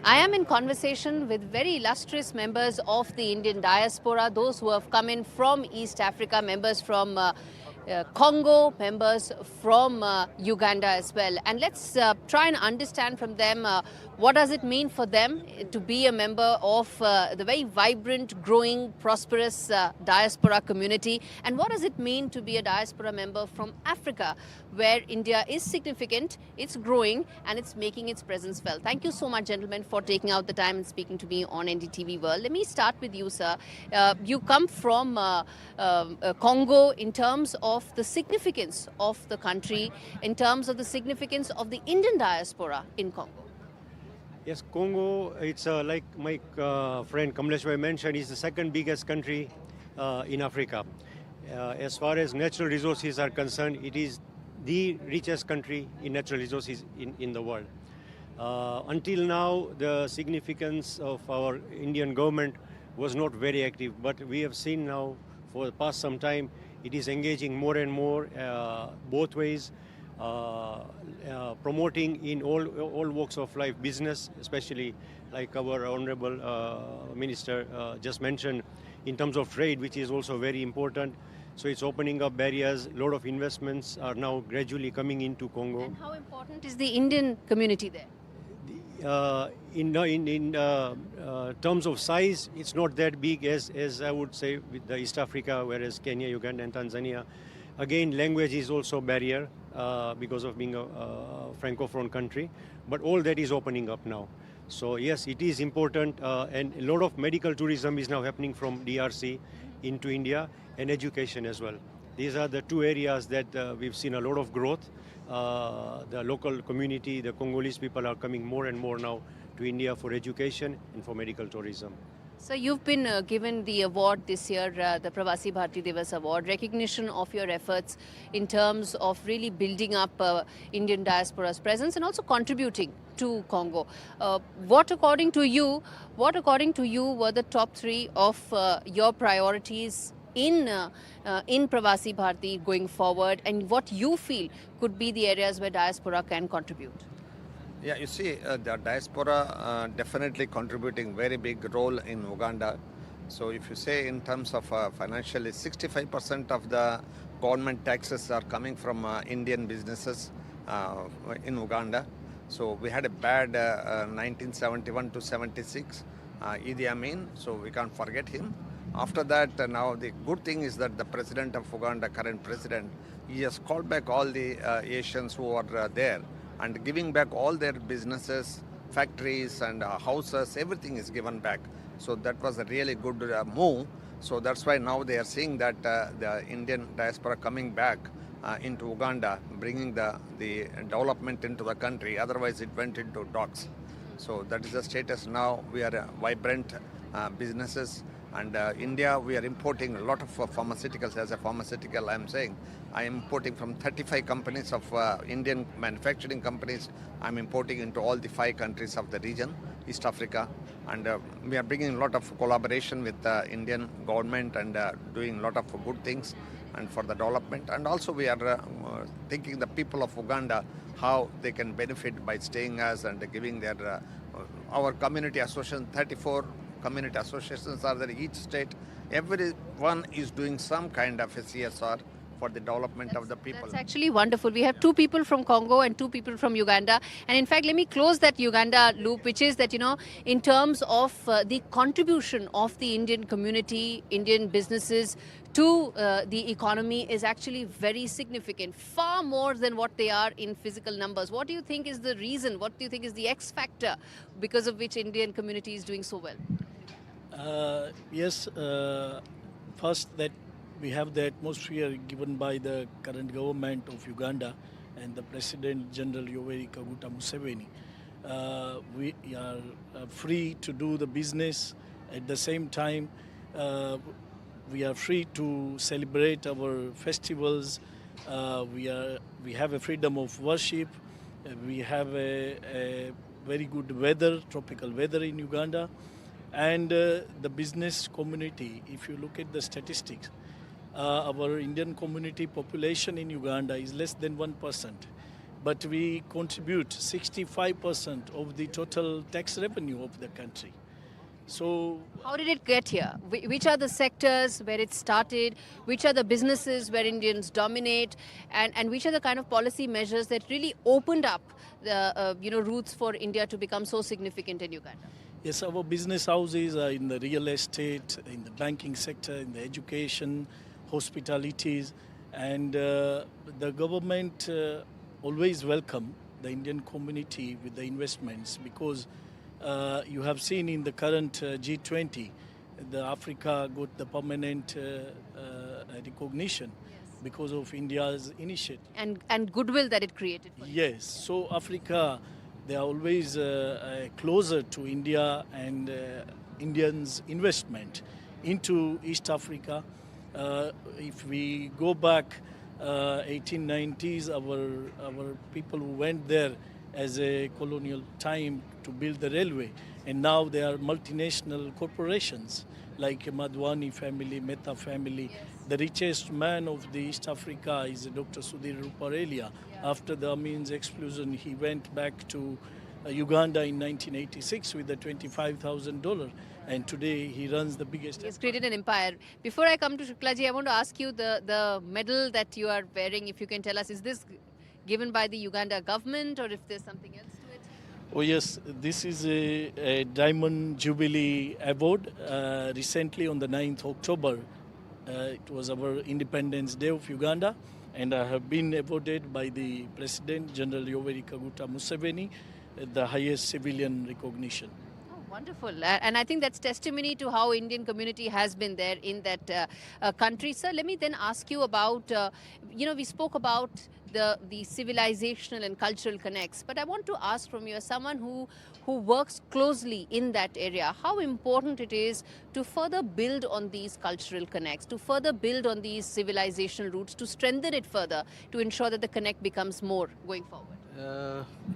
I am in conversation with very illustrious members of the Indian diaspora, those who have come in from East Africa, members from Congo, members from Uganda as well. And let's try and understand from them what does it mean for them to be a member of the very vibrant, growing, prosperous diaspora community, and what does it mean to be a diaspora member from Africa, where India is significant, it's growing, and it's making its presence felt. Thank you so much, gentlemen, for taking out the time and speaking to me on NDTV World. Let me start with you, sir. You come from Congo in terms of the significance of the country, in terms of the significance of the Indian diaspora in Congo. Yes, Congo, it's like my friend Kamleshwar mentioned, is the second biggest country in Africa. As far as natural resources are concerned, it is the richest country in natural resources in the world. Until now, the significance of our Indian government was not very active, but we have seen now for the past some time, it is engaging more and more both ways, promoting in all walks of life, business, especially like our honorable minister just mentioned, in terms of trade, which is also very important. So it's opening up barriers. A lot of investments are now gradually coming into Congo. And how important is the Indian community there? In terms of size, it's not that big as I would say with the East Africa, whereas Kenya, Uganda and Tanzania. Again, language is also a barrier because of being a francophone country, but all that is opening up now. So yes, it is important, and a lot of medical tourism is now happening from DRC into India, and education as well. These are the two areas that we've seen a lot of growth. The local community, the Congolese people are coming more and more now to India for education and for medical tourism. So you've been given the award this year, the Pravasi Bharatiya Divas award, recognition of your efforts in terms of really building up Indian diaspora's presence and also contributing to Congo. What according to you were the top three of your priorities in Pravasi Bharati going forward, and what you feel could be the areas where diaspora can contribute? Yeah, you see, the diaspora definitely contributing very big role in Uganda. So if you say in terms of financially, 65% of the government taxes are coming from Indian businesses in Uganda. So we had a bad 1971 to 76, Idi Amin, so we can't forget him. After that, now the good thing is that the president of Uganda, current president, he has called back all the Asians who are there and giving back all their businesses, factories and houses, everything is given back. So that was a really good move. So that's why now they are seeing that the Indian diaspora coming back into Uganda, bringing the development into the country. Otherwise, it went into docks. So that is the status now. We are vibrant businesses. And India, we are importing a lot of pharmaceuticals. As a pharmaceutical, I am saying, I am importing from 35 companies of Indian manufacturing companies. I am importing into all the 5 countries of the region, East Africa. And we are bringing a lot of collaboration with the Indian government and doing a lot of good things and for the development. And also we are thinking the people of Uganda, how they can benefit by staying us and giving their, our community association, 34 community associations are there in each state. Everyone is doing some kind of a CSR for the development of the people. That's actually wonderful. We have 2 people from Congo and 2 people from Uganda. And in fact, let me close that Uganda loop, which is that, in terms of the contribution of the Indian community, Indian businesses to the economy is actually very significant, far more than what they are in physical numbers. What do you think is the reason? What do you think is the X factor because of which Indian community is doing so well? Yes, first that we have the atmosphere given by the current government of Uganda and the President General Yoweri Kaguta Museveni. We are free to do the business. At the same time, we are free to celebrate our festivals. We have a freedom of worship. We have a very good weather, tropical weather in Uganda. And the business community, if you look at the statistics, our Indian community population in Uganda is less than 1%. but we contribute 65% of the total tax revenue of the country. So How did it get here? Which are the sectors where it started? Which are the businesses where Indians dominate? And which are the kind of policy measures that really opened up the routes for India to become so significant in Uganda? yes, our business houses are in the real estate, in the banking sector, in the education, hospitalities, and the government always welcome the Indian community with the investments because you have seen in the current G20, the Africa got the permanent recognition because of India's initiative. And goodwill that it created for you. Yes, so Africa, they are always closer to India and Indians' investment into East Africa. If we go back 1890s, our people who went there as a colonial time to build the railway, and now they are multinational corporations like Madhwani family, Mehta family. The richest man of the East Africa is Dr. Sudhir Ruparelia. After the Amin's explosion, he went back to Uganda in 1986 with the $25,000, and today he runs the biggest. He has created an empire. Before I come to Shuklaji, I want to ask you the medal that you are wearing, if you can tell us, is this given by the Uganda government or if there's something else to it? Oh yes, this is a Diamond Jubilee Award. Recently on the 9th October, it was our Independence Day of Uganda, and I have been awarded by the President, General Yoweri Kaguta Museveni, the highest civilian recognition. Oh, wonderful. And I think that's testimony to how Indian community has been there in that country. Sir, let me then ask you about, we spoke about the civilizational and cultural connects, but I want to ask from you, as someone who works closely in that area, how important it is to further build on these cultural connects, to further build on these civilizational roots, to strengthen it further, to ensure that the connect becomes more going forward.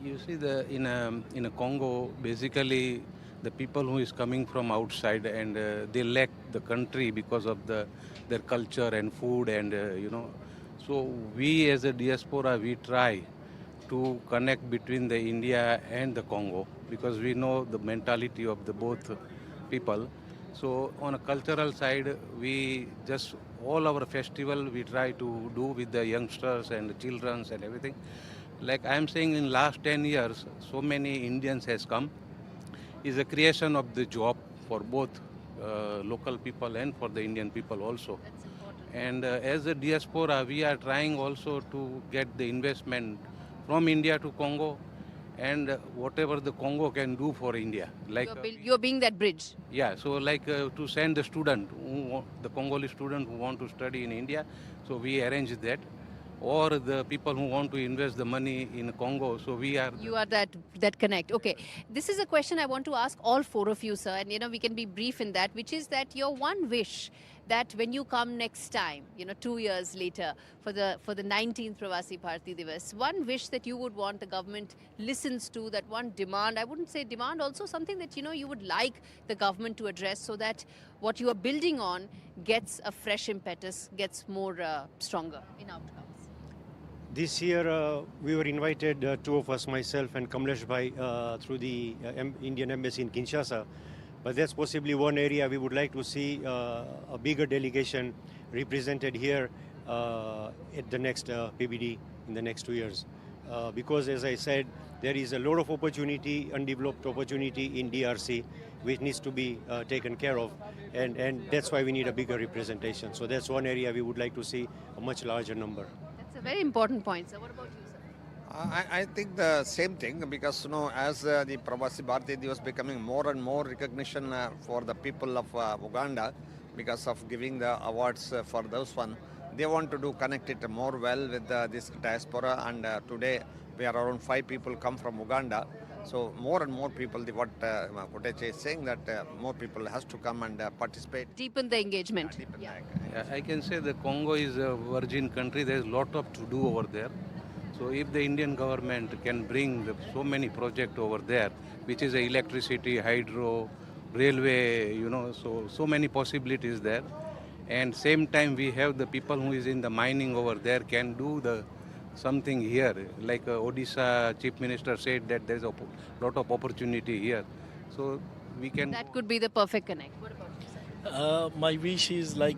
You see, in a Congo, basically the people who is coming from outside and they lack the country because of their culture and food and So we as a diaspora, we try to connect between the India and the Congo because we know the mentality of the both people. So on a cultural side, we just all our festival we try to do with the youngsters and the children and everything. Like I am saying, in last 10 years, so many Indians has come. Is a creation of the job for both local people and for the Indian people also. That's important. And as a diaspora, we are trying also to get the investment from India to Congo and whatever the Congo can do for India. Like You're being that bridge. yeah, so like to send the student, the Congolese student who want to study in India, so we arrange that. Or the people who want to invest the money in Congo, so we are... You are that connect. Okay, this is a question I want to ask all four of you, sir, and we can be brief in that, which is that your one wish that when you come next time, 2 years later for the 19th Pravasi Bharatiya Divas, one wish that you would want the government listens to, that one demand, I wouldn't say demand, also something that you would like the government to address so that what you are building on gets a fresh impetus, gets more stronger in outcomes. This year we were invited, two of us, myself and Kamlesh Bhai, through the Indian Embassy in Kinshasa. But that's possibly one area we would like to see a bigger delegation represented here at the next PBD in the next 2 years. Because as I said, there is a lot of opportunity, undeveloped opportunity in DRC, which needs to be taken care of. And that's why we need a bigger representation. So that's one area we would like to see a much larger number. That's a very important point, sir. What about you, sir? I think the same thing because as the Pravasi Bharatiya Divas becoming more and more recognition for the people of Uganda because of giving the awards for those one, they want to connect it more well with this diaspora, and today we are around 5 people come from Uganda. So more and more people, what Koteche is saying, that more people has to come and participate. Deepen the engagement. Yeah. I can say the Congo is a virgin country. There is a lot of to do over there. So if the Indian government can bring so many projects over there, which is electricity, hydro, railway, so many possibilities there. And same time we have the people who is in the mining over there can do the something here. Like Odisha Chief Minister said that there is a lot of opportunity here. So we can. That could be the perfect connect. What about you, sir? My wish is like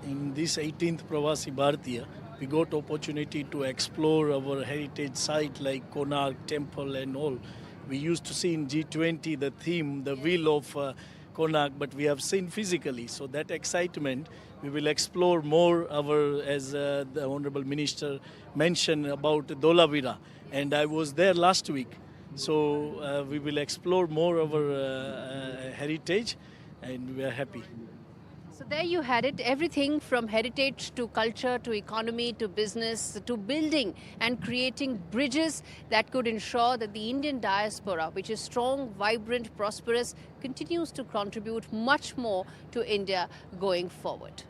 in this 18th Pravasi Bharatiya, we got opportunity to explore our heritage site like Konark Temple and all. We used to see in G20 the theme, the wheel of Konark, but we have seen physically. So that excitement, we will explore more our, as the Honorable Minister mentioned about Dholavira. And I was there last week. So we will explore more our heritage and we are happy. So there you had it, everything from heritage to culture to economy to business to building and creating bridges that could ensure that the Indian diaspora, which is strong, vibrant, prosperous, continues to contribute much more to India going forward.